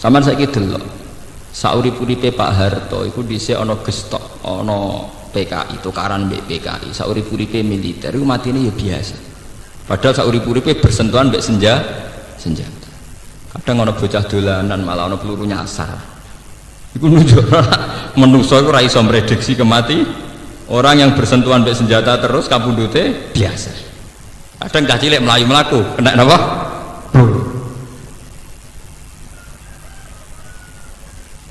Sampeyan saiki delok saurip-uripe Pak Harto iku dhisik ana gestok ana PKI tukaran mbek PKI saurip-uripe militer iku matine ya biasa padahal saurip-uripe bersentuhan mbek senjata kadang ana bocah dolanan malah ana peluru nyasar iku nunjukno menungso iku ora iso mrediksi kemati orang yang bersentuhan mbek senjata terus kapundhute biasa kadang cah cilik mlayu mlaku kena napa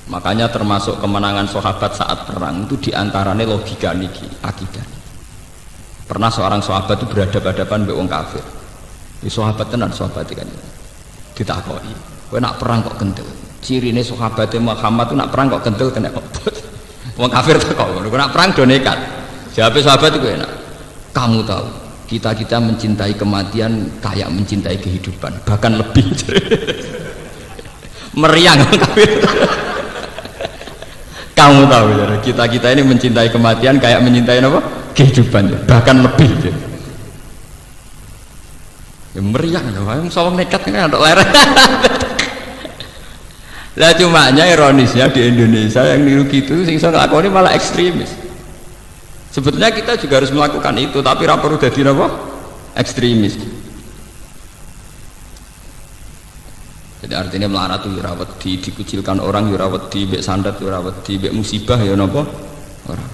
makanya termasuk kemenangan sahabat saat perang itu diantaranya logika niki akidah. Pernah seorang sahabat itu berhadapan-hadapan mbek wong kafir. Di sahabat tenan sahabat kan ditakoki, kowe nak perang kok kendel? Cirine sahabate Muhammad itu nak perang kok kendel kena obot. Wong kafir takok ngono, nak perang do nekat. Jawabe sahabat itu enak. Kamu tahu, kita mencintai kematian kayak mencintai kehidupan, bahkan lebih. Meriang wong kafir. Kamu tahu ya, kita ini mencintai kematian kayak mencintai apa? Kehidupan, bahkan lebih. Ya meriah loh, yang sawang nekat kan ada lereng. Lah cumanya ironisnya di Indonesia yang niru gitu, sing iso nglakoni malah ekstremis. Sebetulnya kita juga harus melakukan itu, tapi ra perlu dadi apa? Ekstremis. Jadi artinya melarat itu wedi, dikucilkan orang ya wedi, mbek sandat ya wedi, mbek musibah ya napa ora.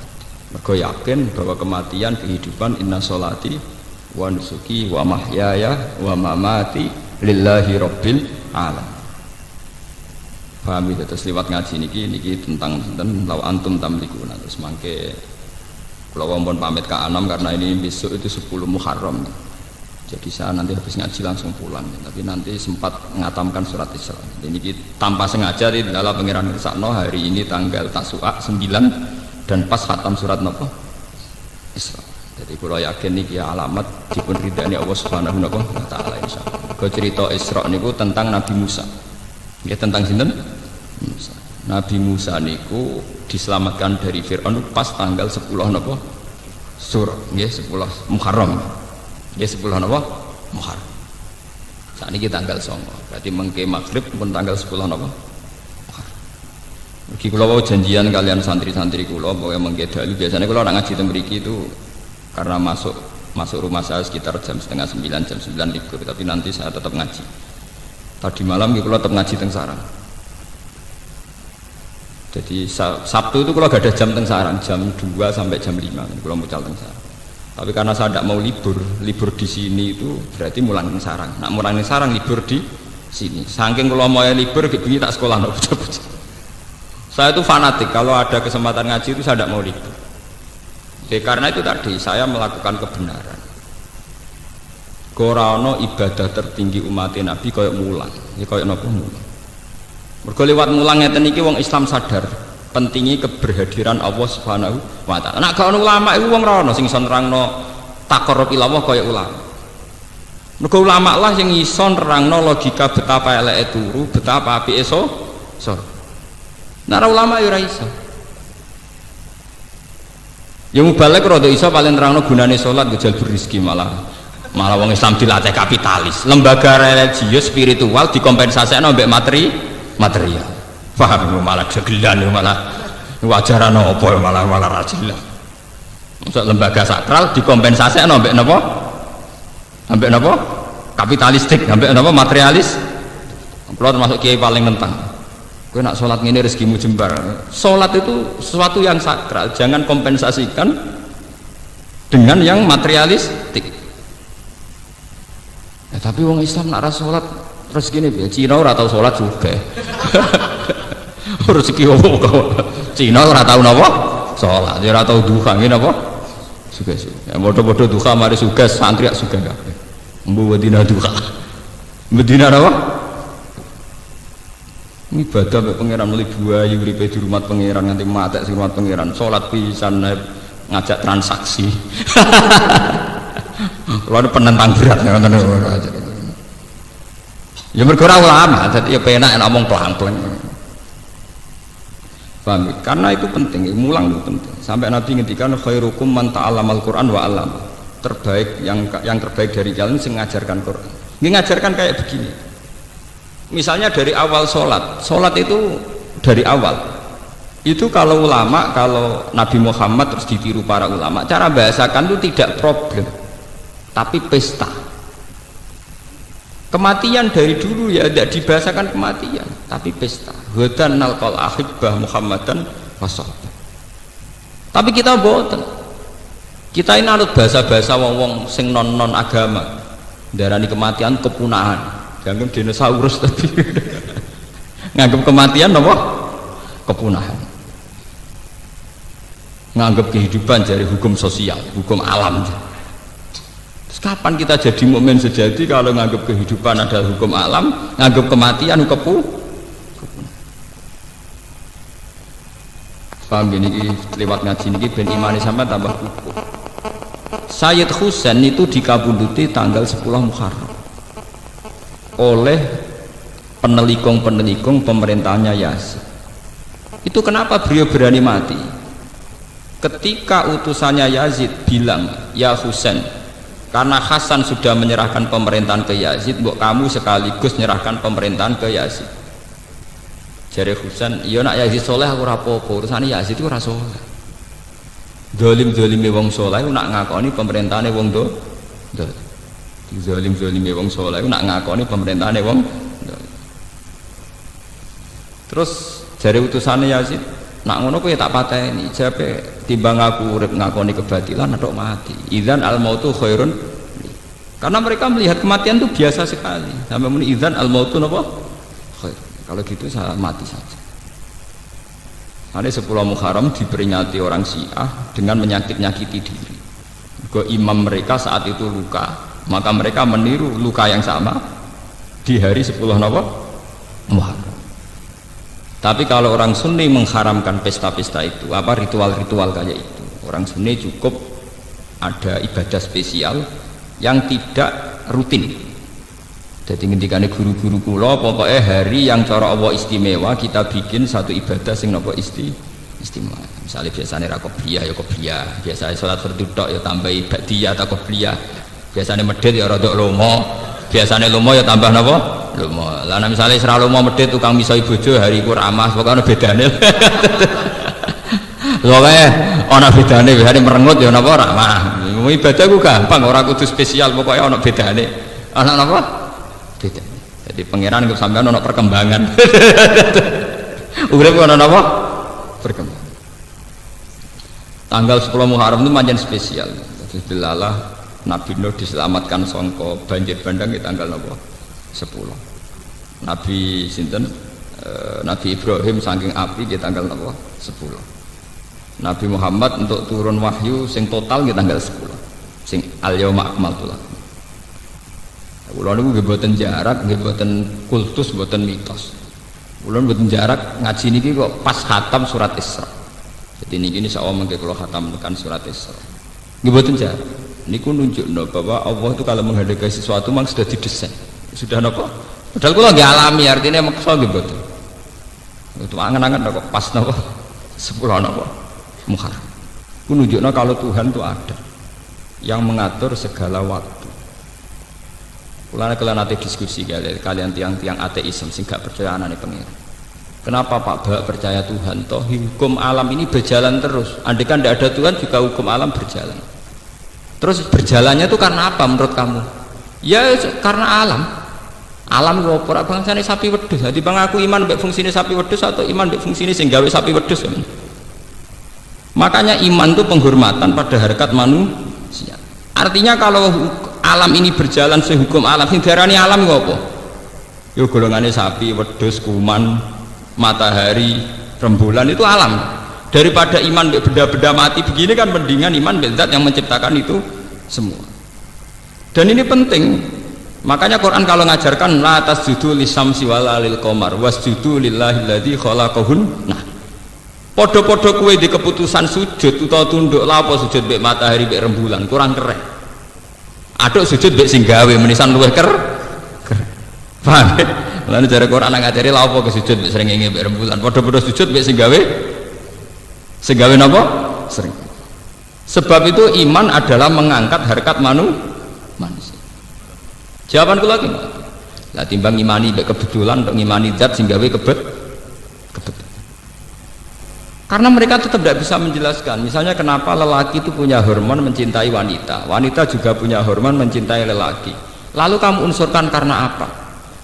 Mergo yakin bahwa kematian kehidupan inna sholati wa nusuki wa mahyaya wa mamati lillahi rabbil alamin. Paham ya, terus lewat ngaji niki tentang law antum tamlikuna terus mangke kula wampun pamit ke Anam karena ini besok itu 10 Muharram. Jadi saya nanti habis ngaji langsung pulang, tapi nanti sempat ngatamkan surat Isra. Ini tanpa sengaja di dalam pengiran Sakno hari ini tanggal Tasu'a 9 dan pas khatam surat nopo Isra. Jadi kalau yakin ini alamat dipun ridhani Allah Subhanahu wa taala insyaallah. Kalau cerita Isra niku tentang Nabi Musa. Ya tentang sinten? Musa. Nabi Musa niku diselamatkan dari Firaun pas tanggal 10 nopo Sur, nggih 10 Muharram. Ya 10 apa? Muharram. Saat ini tanggal 9. Berarti mengke maghrib pun tanggal 10 apa? Muharram. Mergi kula wau janjian kalian santri-santri kula bahwa mengke dalu biasanya kula nak ngaji teng mriki itu karena masuk rumah saya sekitar jam setengah 9, jam 9 libur, tapi nanti saya tetap ngaji. Tadi malam kula tetap ngaji teng sarang. Jadi Sabtu itu kalau gak ada jam teng sarang, jam 2 sampai jam 5 kula mucal teng sarang. Tapi karena saya tidak mau libur di sini itu berarti mulang ning sarang. Nak mulang ning sarang libur di sini. Saking kalau mau libur begini tak sekolah no. Saya itu fanatik kalau ada kesempatan ngaji itu saya tidak mau libur. Jadi karena itu tadi saya melakukan kebenaran. Korano ibadah tertinggi umat Nabi koyok mulang. Ya koyok nopo mulang. Mergo liwat mulang ngeten iki wong Islam sadar pentingnya keberhadiran Allah Subhanahu wa taala. Nek gak ono ulama iku wong ora ono sing iso nerangno taqarrub ila Allah kaya ulama. Mergo ulama lah sing iso nerangno logika betapa eleke turu, betapa apike sor. Nek ulama ya ora iso. Ya mubalek rada iso paling nerangno gunane salat gejal rezeki malah wong Islam dilatih kapitalis. Lembaga religius spiritual dikompensasikno mbek material. Paham malah segelan malah wajaran apa malah rajin lah. Masuk lembaga sakral dikompensasi ambek napa? Ambek napa? Kapitalistik, ambek napa materialis. Kalau termasuk kiai paling nentang. Kowe nak salat ngene rezekimu jembar. Salat itu sesuatu yang sakral, jangan kompensasikan dengan yang materialistik. Ya, tapi wong Islam nak ra salat rezekine piye? Cina ora tau salat juga. Rezeki opo kok Cina ora tau napa salat ya ora tau duha ngene apa suges ya padha-padha duha mari suges santri suges kabeh mbu Medina duha Medina apa ibadah mek pangeran muli buayu uripe di rumah pangeran nganti matek sing rumah pangeran salat pisan ngajak transaksi kalau penentang berat ngoten ya mergo ora ulama dadi ya penak nek omong pelan-pelan. Paham? Karena itu penting, mulang itu penting. Sampai Nabi ngendikan khairukum man ta'allamal Qur'an wa 'allama. Terbaik yang terbaik dari kalian sing ngajarkan Quran. Ini ngajarkan kayak begini. Misalnya dari awal sholat itu dari awal itu kalau ulama, kalau Nabi Muhammad terus ditiru para ulama, cara bahasakan itu tidak problem tapi pesta. Kematian dari dulu ya tidak dibahasakan kematian tapi pesta. Hudan nalqal ahibbah Muhammadan wassahabah. Tapi kita boten, kita ini anut bahasa-bahasa wong-wong sing non agama, darani kematian kepunahan, jangan dinosaurus tadi nganggap kematian apa? Kepunahan, nganggap kehidupan dari hukum sosial, hukum alam. Terus kapan kita jadi mukmin sejati kalau nganggap kehidupan adalah hukum alam, nganggap kematian kepunahan? Paham gini, lewat ngaji ini ben imani sampai tambah kukuh. Sayyid Husain itu dikabunduti tanggal 10 Muharram oleh penelikung pemerintahnya Yazid. Itu kenapa beliau berani mati? Ketika utusannya Yazid bilang, ya Husain, karena Hasan sudah menyerahkan pemerintahan ke Yazid, mbok kamu sekaligus menyerahkan pemerintahan ke Yazid. Jare Husain, iya nak Yazid soleh aku ora apa-apa, urusane Yazid itu ora soleh. Dolim-dolime wong soleh nak ngakoni pemerintahane wong do. Dolim-dolime wong soleh nak ngakoni pemerintahane wong do. Terus jare utusane Yazid, nak ngono kowe tak pateni, jape timbang aku urip ngakoni kebatilan atau mati. Idzan al mautu khairun. Karena mereka melihat kematian itu biasa sekali. Sampai muni idzan al mautu napa? Khair. Kalau gitu saya mati saja. Ada 10 Muharram diperingati orang Syiah dengan menyakit-nyakiti diri. Ke imam mereka saat itu luka, maka mereka meniru luka yang sama di hari 10 Muharram. Tapi kalau orang Sunni mengharamkan pesta-pesta itu, apa ritual-ritual kayak itu, orang Sunni cukup ada ibadah spesial yang tidak rutin. Jadi ngendikane guru-guru kula pokoknya hari yang cara Allah istimewa kita bikin satu ibadah sing napa istimewa. Misalnya biasanya ra qobliyah ya qobliyah, biasanya salat fardhu tok ya tambahi ba'diyah atau qobliyah. Biasanya medhit ya rada lomo, biasanya lomo ya tambah napa? Lomo. Lah misalnya isra lomo medhit tukang misoi bojo hari iku ramah, pokoke ana bedane. Pokoke ana bedane, hari merengut ya napa ramah. Ibadah ku gampang, ora kudu spesial, pokoknya ana bedane. Ana napa? Beda. Jadi pangeran untuk sampean ono perkembangan. Urip ono apa? Perkembangan. Tanggal 10 Muharram itu manjen spesial. Jadi dilalah Nabi Nuh diselamatkan sangka banjir bandang di tanggal apa? 10. Nabi sinten? Nabi Ibrahim saking api di tanggal apa? 10. Nabi Muhammad untuk turun wahyu sing total di tanggal 10. Sing al-yauma akmaltu lakum. Kula niku nggih mboten jarak, nggih mboten kultus, mboten mitos. Kula mboten jarak ngaji niki kok pas khatam surat Isra. Jadi niki insyaallah mengke kula khatam tekan surat Isra. Nggih mboten jarak. Niku nunjukno bahwa Allah itu kalau menghendaki sesuatu memang sudah didesain. Sudah napa? Padahal kula nggih alami, artinya maksa nggih mboten. Itu angen-angen kok pas napa? 10 napa? Muharram. Ku nunjukno kalau Tuhan itu ada yang mengatur segala waktu. Kulana nanti diskusi kalian tiang-tiang ateisme sing gak percaya anane pengiran. Kenapa Pak Bak percaya Tuhan? Toh hukum alam ini berjalan terus. Andai kan tidak ada Tuhan juga hukum alam berjalan. Terus berjalannya itu karena apa menurut kamu? Ya karena alam. Alam kok ora bangsane sapi wedhus. Dadi bang aku iman mbek fungsine sapi wedhus atau iman mbek fungsine sing gawe sapi wedhus. Makanya iman itu penghormatan pada harkat manusia. Artinya kalau alam ini berjalan sehukum alam, sing diarani alam kok apa? Yo golongane sapi, wedhus, kuman, matahari, rembulan itu alam. Daripada iman benda-benda mati begini kan mendingan iman zat yang menciptakan itu semua. Dan ini penting. Makanya Quran kalau ngajarkan la tasjudu lisamsi wala lil qamar wasjudu lillahilladzi khalaqahun. Nah, podo-podo kue di keputusan sujud utawa tunduk lapo sujud mbek matahari mbek rembulan kurang keren. Aduk sujud mbek sing gawe menisan luwih keren. Paham? Lan cara Quran ngajari lha apa ke sujud mbek srengenge mbek rembulan. Padha-padha sujud mbek sing gawe napa? Sering. Sebab itu iman adalah mengangkat harkat manusia. Jawaban kula lagi. Lah timbang ngimani mbek kebetulan untuk ngimani zat sing gawe kebetulan. Karena mereka tetap tidak bisa menjelaskan. Misalnya kenapa lelaki itu punya hormon mencintai wanita, wanita juga punya hormon mencintai lelaki. Lalu kamu unsurkan karena apa?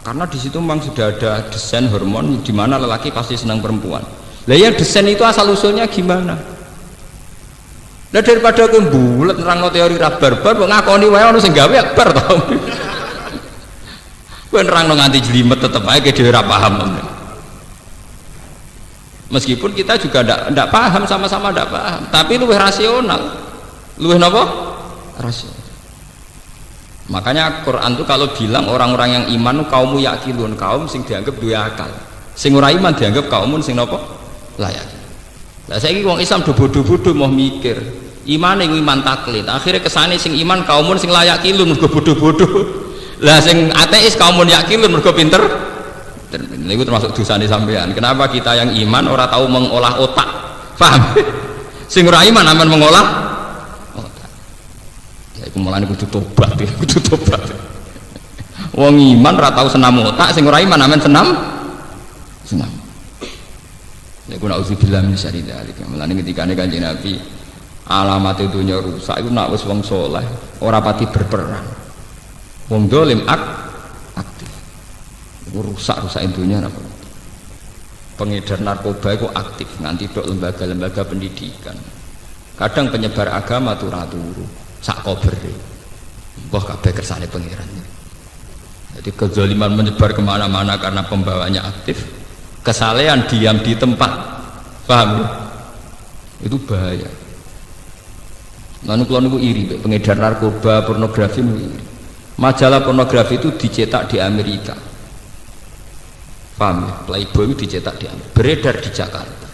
Karena di situ memang sudah ada desain hormon di mana lelaki pasti senang perempuan. Lah ya desain itu asal usulnya gimana? Lah daripada aku bulet nerangno teori ra barbar kok ngakoni wae ono sing gawe akbar to. Kowe nerangno nganti jelimet tetep ae dhewe ora paham. Meskipun kita juga tidak paham, sama-sama tidak paham, tapi luwih rasional, luwih napa? Rasional. Makanya Quran itu kalau bilang orang-orang yang iman kaum yakilun, kaum sing dianggap dua akal, sing ora iman dianggap kaumun sing napa? Layak. Lah saiki wong Islam do bodoh-bodoh mau mikir, iman yang iman taklid, akhirnya kesane sing iman kaumun sing layak kilun mergo bodoh-bodoh. Lah sing ateis kaumun yakilun mergo pinter. Itu termasuk dosa nih sampean. Kenapa kita yang iman orang tahu mengolah otak? Paham? Sing ora iman aman mengolah otak. Ya iku mulane kudu tobat, kudu tobat. Wong iman ora tahu senam otak, sing ora iman aman senam. Ya ku nauzubillah min syarri dzalik. Mulane ketikane Kanjeng Nabi alamat dunya rusak iku nek wis wong saleh ora pati berperang. Wong dolim aktif. Rusak intinya apa? Pengedar narkoba itu aktif nganti dok lembaga-lembaga pendidikan. Kadang penyebar agama tuh raturu sak kobere. Mbah kabeh kersane pangeran. Jadi kezaliman menyebar kemana-mana karena pembawanya aktif. Kesalehan diam di tempat. Paham ya? Itu bahaya. Lalu kalau niku iri pengedar narkoba, pornografi iri. Majalah pornografi itu dicetak di Amerika. Paham ya? Playboy itu dicetak di Amerika, beredar di Jakarta.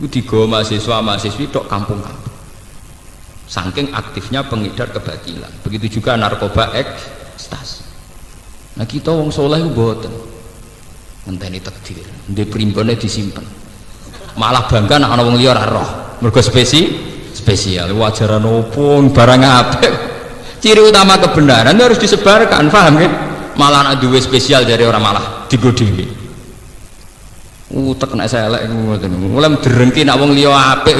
Itu digawa mahasiswa-mahasiswi tok kampung-kampung. Saking aktifnya pengedar kebatilan. Begitu juga narkoba ekstasi. Nah kita wong soleh itu boten. Ngenteni takdir, ndek primbone disimpen. Malah bangga nek ana wong liya ora roh. Mergo spesial wajaran opo barang apik. Ciri utama kebenaran itu harus disebarkan, paham ya? Malah nek duwe spesial dari orang malah digodhi. Utek nek saya elek ngoten. Mulai derengki nek wong liya apik.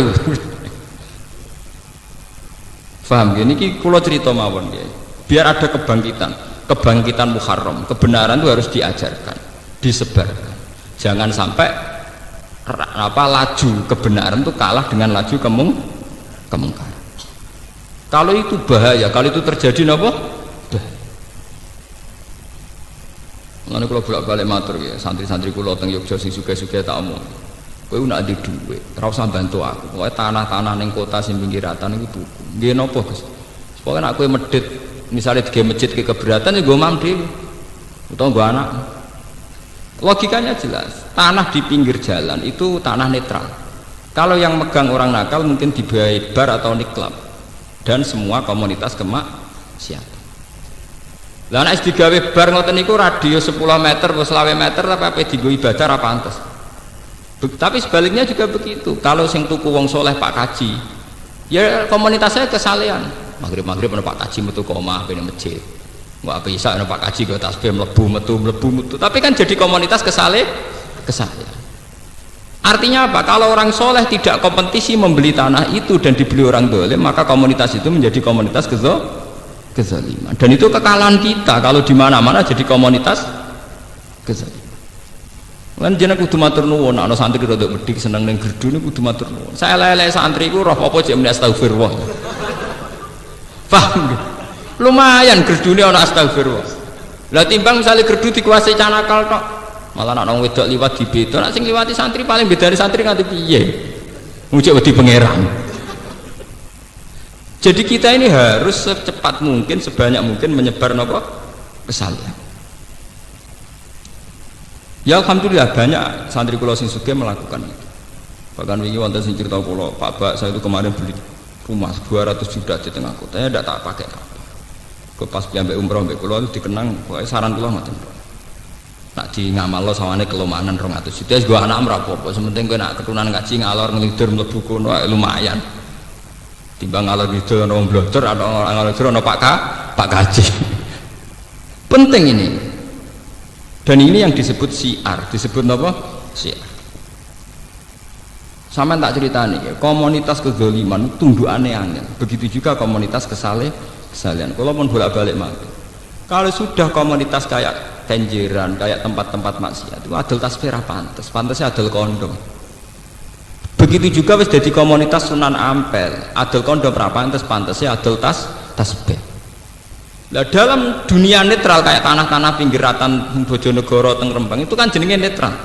Paham ya? Niki kula cerita mawon ya. Biar ada kebangkitan Muharram. Kebenaran itu harus diajarkan, disebarkan. Jangan sampai laju kebenaran itu kalah dengan laju kemungkaran. Kalau itu bahaya, kalau itu terjadi napa? Lalu kalau bolak-balik matur ya, santri-santri kula teng Yogya sing sugih-sugih tak omong. Kowe nak ndek dhuwit, ora usah bantu aku. Pokoke tanah-tanah ning kota sing pinggiratan iku tuku. Nggih napa, Gus? Pokoke nak kowe medhit, misale dige masjid ke keberatan ya nggo mam dhewe. Utawa nggo anak. Logikanya jelas. Tanah di pinggir jalan itu tanah netral. Kalau yang megang orang nakal mungkin dibayar bar atau niklab. Dan semua komunitas kemaksiatan. Lah nek digawe bar ngoten niku radius 10 meter atau 20 meter apa dienggo ibadah ra pantes. Tapi sebaliknya juga begitu. Kalau sing tuku wong soleh Pak Kaji, ya komunitasnya kesalehan. Maghrib ana Pak Kaji metu omah ben masjid. Enggak apa isa ana Pak Kaji go tasbih mlebu metu. Tapi kan jadi komunitas kesalehan. Artinya apa? Kalau orang soleh tidak kompetisi membeli tanah itu dan dibeli orang dolim, maka komunitas itu menjadi komunitas kezaliman. Dan itu kekalahan kita kalau di mana-mana jadi komunitas kezaliman. Lan jeneng kudu matur nuwun, ana santri rada medhik seneng ning gerdu niku kudu matur nuwun. Saya lele santri ku roh apa jek muni astagfirullah. Paham nggih? Lumayan gerdune ana astagfirullah. Lah timbang misalnya gerdu dikuasai canakal tok, malah ana wedok liwat dibeto, nek sing liwati santri paling bedane santri nganti piye? Mucuk wedi pangeran. Jadi kita ini harus secepat mungkin, sebanyak mungkin menyebar napa? Kesalahan. Ya alhamdulillah banyak santri kula sing sugih melakukan itu. Bahkan wingi wonten sing cerita kula, Pak Bak saya itu kemarin beli rumah 200 juta di tengah kota, ya tidak tak pakai apa. Kok pas piambek umroh mbek kula itu dikenang, pokoke saran kula ngoten. Nak di ngamalno sawane kelomanan 200 juta, wis go anak ora apa-apa, sementing kowe nak keturunan ngaji ngalor ngelidur mlebu kono lumayan. Timbang ngalor ngidul ana wong blodor, ana ngalor ngidul ana Pak Kaji. Penting ini. Dan ini yang disebut syiar, disebut apa? Syiar. Sama tak ceritani ya, komunitas kezaliman tundukane angel. Begitu juga komunitas kesalehan. Kalau pun bolak-balik mati. Kalau sudah komunitas kayak kenjeran, kayak tempat-tempat maksiat itu adol tasbih pantes, pantasnya adol kondom. Begitu juga wis jadi komunitas Sunan Ampel, adol kondom pantes, pantasnya adol tasbih. Nah, dalam dunia netral kayak tanah-tanah pinggiratan Bojonegoro teng Rembang itu kan jenenge netral.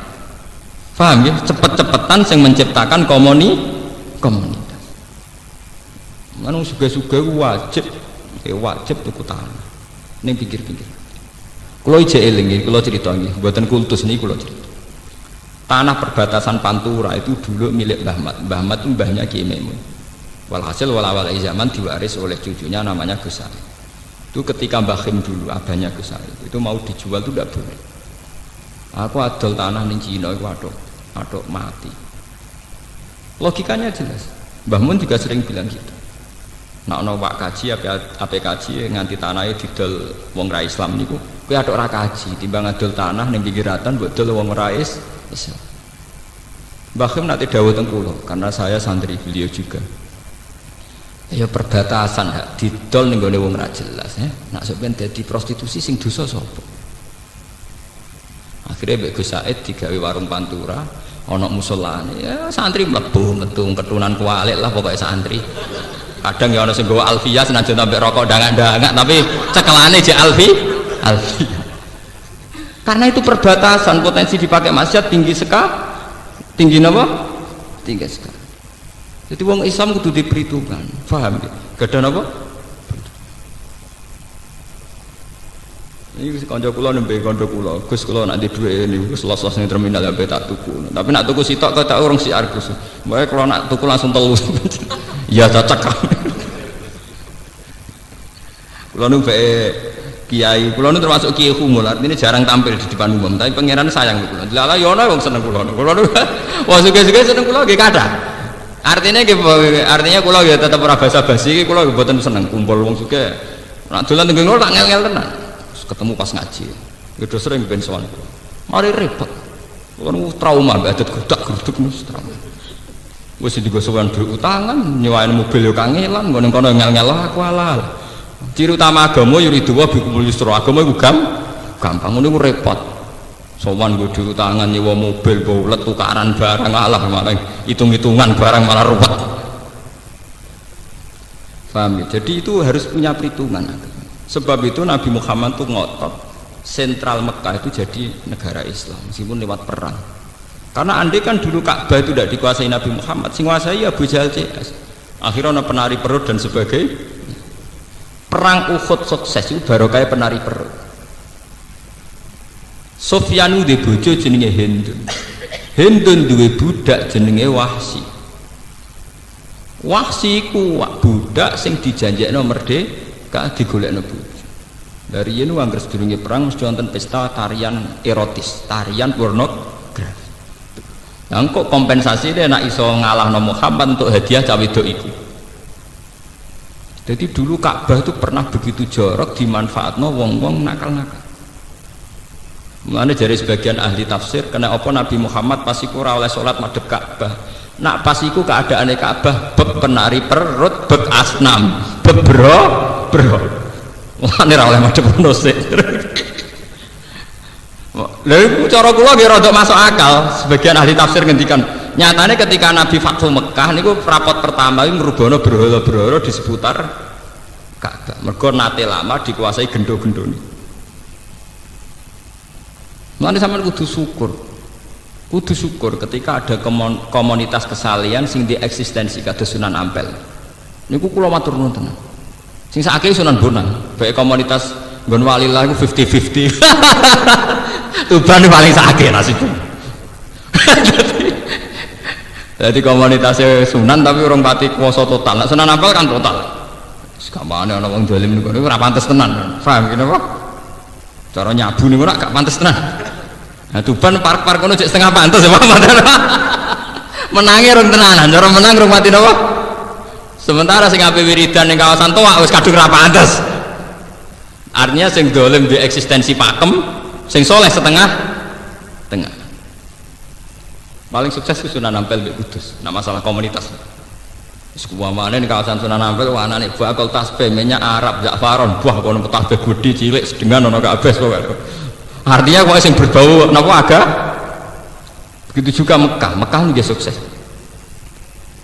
Paham ya? Cepet-cepetan yang menciptakan komunitas. Manung suga-suga wajib tuku tanah. Ning pinggir-pinggir. Kula ijek eling iki, kula cerita nggih, mboten kultus niki kula cerita. Tanah perbatasan Pantura itu dulu milik Mbah Mat. Mbah Mat itu mbahnya Ki Maimun. Walhasil awal zaman diwaris oleh cucunya namanya Gus Salim. Itu ketika Mbah Khim dulu abahnya Gus Salim itu mau dijual itu tidak boleh. Aku adol tanah ning Cina iku aduk mati. Logikanya jelas. Mbah Mun juga sering bilang gitu. Nak ono wak kaji apa kaji nganti tanahnya didol wong ra Islam niku kowe aduk ra kaji timbang adol tanah ning pinggiratan mbok dol wong ra Islam. Mbah Khim nanti dawuh teng kula karena saya santri beliau juga. Ya perbatasan hak didol ning gone wong ra jelas ya. Nak sampeyan dadi prostitusi sing dosa sapa? Akhirnya Mbak Gus Said digawe warung Pantura, ana musolane. Ya santri mlebu metu ketunan kualik lah pokoknya santri. Kadang ya ana sing gawa alfiyah senajan sampai rokok dangak-dangak tapi cekelane jek alfiyah. Karena itu perbatasan potensi dipakai maksiat tinggi napa? Tinggi sekali. Jadi wong Islam kudu diperhitungkan. Paham ya? Gadah napa? Ini kanca kula nembe kanca kula. Gus kula nak di dhuwit niku Gus los-los ning terminal sampe tak tuku. Tapi nak tuku sitok kok tak urung siar Gus. Mbake kula nak tuku langsung telu. Ya cocok. Kula nu kiai, kula nu termasuk kiai humul, artinya jarang tampil di depan umum, tapi pangeran sayang kula. Lala yo ana wong seneng kula. Kula nu wong suge-suge seneng kula nggih kathah. Artinya kula ya tetep ora basa-basi iki kula mboten seneng kumpul wong suge. Nak dolan teng ngono tak ngel-ngel tenan. Ketemu pas ngaji. Ya do sering ben sowan kula. Mari repot. Kula nu trauma mbak adat grudak-gruduk nus trauma. Wis digosowan duit utangan, nyewain mobil yo kangelan, ngene kono ngel-ngel aku halal. Ciri utama agama yuridu wa bikumul yusra. Agama iku gampang ngono iku repot. Sowan nggo duit utangan nyewa mobil bolet tukaran barang alah malah hitung-hitungan barang malah ruwet. Paham ya? Jadi itu harus punya perhitungan. Sebab itu Nabi Muhammad tuh ngotot sentral Mekah itu jadi negara Islam meskipun lewat perang. Karena andai kan dulu Ka'bah itu tidak dikuasai Nabi Muhammad, sing kuasai Abu Jahal CS. Akhirnya ada penari perut dan sebagainya. Perang Uhud sukses itu baru kayak penari perut. Sufyanu di bojo jenenge Hindun. Hindun duwe budak jenenge Wahsi. Wahsi ku budak sing dijanjekno merdeka digolekno bojo. Dari yen anggere sedurunge perang mesti wonten pesta tarian erotis, tarian pornografi. Yang kok kompensasi dia nak iso ngalahno Muhammad untuk hadiah cawe wedok iku. Jadi dulu Ka'bah itu pernah begitu jorok dimanfaatno wong-wong nakal-nakal. Mulane dari sebagian ahli tafsir kena apa Nabi Muhammad pas iku ora oleh salat madhep Ka'bah. Nak pas iku keadaane Ka'bah beb penari perut, beb asnam, beb bro. Mulane ora oleh madhep ngono sik. Lalu cara kula nggih rada masuk akal. Sebagian ahli tafsir ngendikan, nyatane ketika Nabi Fathul Mekah niku rapot pertama iku ngrubono berhala-berhala di seputar Ka'bah. Mergo nate lama dikuasai gendo-gendone. Mulane sampeyan kudu syukur. Kudu syukur ketika ada komunitas kesalian sing di eksistensi kados Sunan Ampel. Niku kula matur nuwun tenan. Sing sakake Sunan Bonang, bae komunitas nggon walilah iku 50-50. Tuban paling sakit nasibnya. Jadi komunitasnya Sunan tapi orang pati kuasa total. Nah, Sunan Ampel kan total. Sekamane ana wong dolim niku ora pantes tenan. Paham kene apa? Cara nyabu niku ora gak pantes tenan. Nah, Tuban park-park kono cek setengah pantes ya Pak. Menangi rong tenanan, cara menang rong mati napa? Sementara sing ape wiridan ning kawasan Toa wis kadung ra pantes. Artinya sing dolim di eksistensi pakem sing soleh setengah tengah. Paling sukses itu Sunan Ampel mbek Kudus. Nah masalah komunitas. Sekuamane ning kawasan Sunan Ampel anane bakal tasbih minyak Arab Za'faron buah kono tasbih gede cilik sedengan ono kabeh pokoke. Artinya kok sing berbau napa agak. Begitu juga Mekah. Mekah nggih sukses.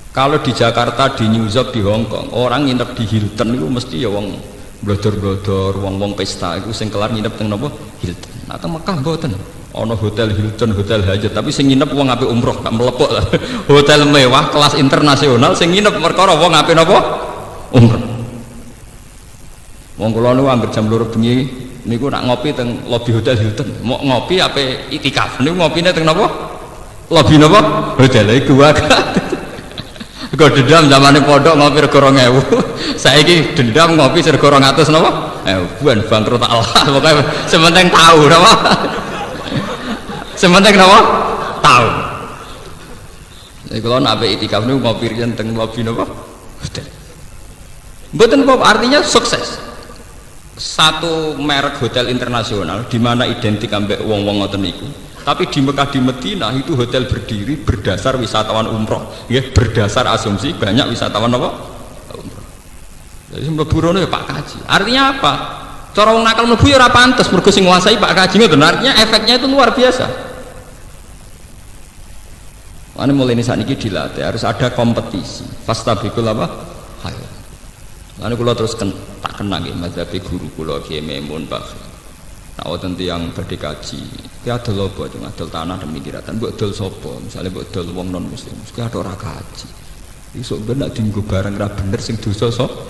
Kalau di Jakarta, di New York, di Hong Kong, orang nginep di Hilton itu mesti ya wong blodor-blodor, wong-wong pesta itu sing kelar nginep teng napa Hilton. Nah teng Mekah mboten. Ono hotel Hilton, hotel Hajat, tapi sing nginep wong ape umroh, gak melepok lah. Hotel mewah kelas internasional sing nginep perkara wong ape napa? Umroh. Wong kula niku anggere jam 2 bengi niku nak ngopi teng lobi hotel Hilton. Mau ngopi ape itikaf niku ngopine teng napa? Lobi napa? Hotel iku wae. Kok dendam zamane pondok ngopi rego 2000. Saiki dendam ngopi rego 200 napa? Buan bangkrut Allah. Pokoke sementing tahu napa? Sementing napa? Tahu. Jadi kalau nak itikaf niku ngopi riyen teng lobi napa? Hotel. Mboten apa artinya sukses. Satu merek hotel internasional di mana identik ambek wong-wong ngoten niku. Tapi di Mekah di Medina itu hotel berdiri berdasar wisatawan umroh, ya berdasar asumsi banyak wisatawan apa? Umroh. Jadi mlebu rono ya Pak Kaji. Artinya apa? Cara wong nakal mlebu ya ora pantes mergo sing nguasai Pak Kaji ngoten. Artinya efeknya itu luar biasa. Ane mulai ini saat ini dilatih harus ada kompetisi. Fastabiqul apa? Hayo. Lalu kalau terus tak kena gitu, mazhab guru kulo Kiai Maimun Bakri. Nah, waktu yang berdekaji, kita ada lobo, cuma ada tanah dan mikiratan. Buat dol sopo, misalnya buat dol wong non muslim, kita ada orang kaji. Isok benar tinggu barang rap bener sing dosa sopo.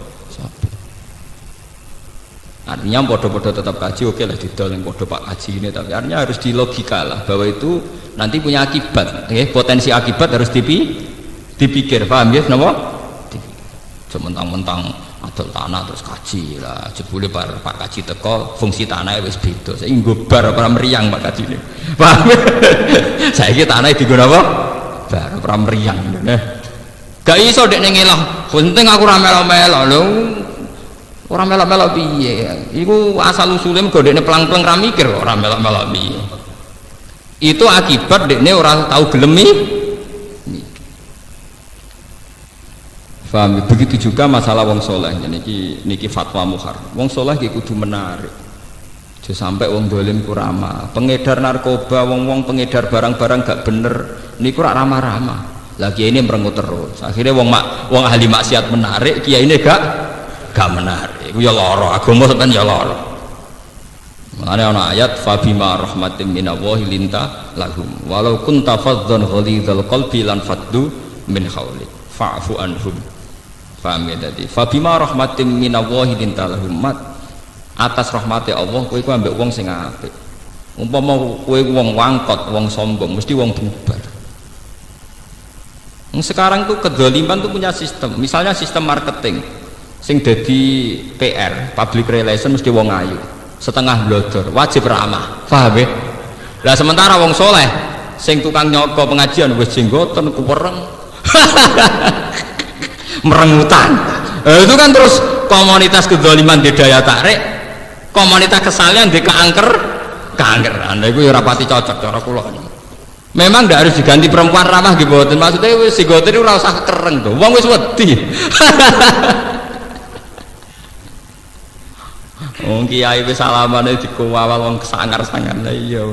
Artinya bodoh-bodoh tetap kaji, oke lah didol yang bodoh Pak Kaji ini, tapi artinya harus dilogika lah bahwa itu nanti punya akibat, potensi akibat harus dipikir, paham ya? Kenapa? Sementang-mentang adol tanah terus kaji lah, jebule Pak Kaji teko fungsi tanah wis beda. Saiki nggo bar ora meriang Pak Kaji ini. Paham? Saiki tanah digunakan apa? Bar ora meriang. Gak iso dek ning ngelah. Penting aku ora melo-melo lho. Ora melo-melo piye? Iku asal usule mergo dekne pelang-pelang ra mikir ora melo-melo piye. Itu akibat dekne ora tahu gelemi. Faham? Begitu juga masalah wong soleh. Niki fatwa muhar. Wong soleh ki kudu menarik. Aja sampai wong dolim ku ramah. Pengedar narkoba, wong pengedar barang-barang gak bener. Niku rak ramah-ramah. Lagi ini merengut terus. Akhirnya wong ahli maksiat menarik, kiai ini gak menarik. Iku ya lara. Agama sampean ya lara. Mane ana ayat fa bima rahmatin minallahi linta lahum. Walau kunta faddan ghalidhal qalbi lan faddu min haulik. Fa'fu anhum. Paham ya tadi. Fabima rahmatin minallahi lintalahum mat. Atas rahmati Allah kowe iku ambek wong sing apik. Umpama kowe wong wangkot, wong sombong, mesti wong bubar. Sekarang tuh kedzaliman tuh punya sistem. Misalnya sistem marketing. Sing dadi PR, public relation mesti wong ayu. Setengah blodor, wajib ramah. Paham ya? Lah sementara wong soleh sing tukang nyoko pengajian wis jenggoten kuwereng. Merengutan. Itu kan terus komunitas kedzaliman di daya tarik, komunitas kesalahan di keangkeran. Itu ya rapati cocok cara kula. Memang tidak harus diganti perempuan ramah gitu. Maksudnya si goten itu ora usah kereng tuh. Wong wis wedi. Wong kiai wis salamane dikuwawal wong kesangar-sangar. Lah iya.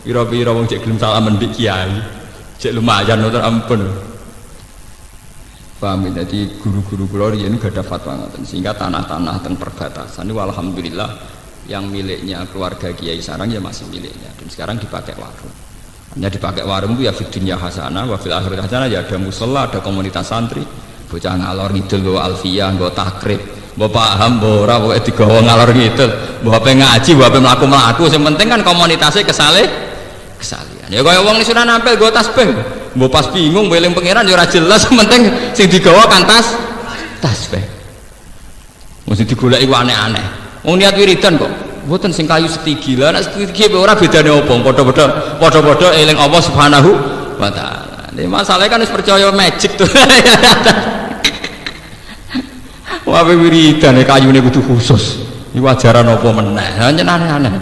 Pira-pira wong cek gelem salaman mbek kiai. Cek lumayan to ampun. Paham ya? Jadi guru-guru kula ini gak ada fatwa ngoten. Sehingga tanah-tanah teng perbatasan ini alhamdulillah yang miliknya keluarga Kiai Sarang ya masih miliknya dan sekarang dipakai warung. Hanya dipakai warung itu ya fitunya hasanah wa fil akhirati hasanah, ya ada musola, ada komunitas santri, bocah ngalor ngidul bawa alfiyah, bawa takrib, bawa paham, bawa ora, bawa digawa ngalor ngidul, bawa apa ngaji, bawa apa melaku-melaku. Yang penting kan komunitasnya kesalian. Ya kaya wong Sunan Ampel nggo tasbih. Mbok pas bingung eling pangeran ya ora jelas, penting sing digawa kan tasbih. Mesti digoleki ku aneh-aneh. Wong niat wiridan kok. Mboten sing kayu setigi. Lah nek setigi ora bedane opo? Padha-padha eling Allah Subhanahu wa taala. Nek masalahnya kan wis percaya magic tuh. Wae wiridan kayune kudu khusus. Iku ajaran apa meneh? Hanya aneh-aneh.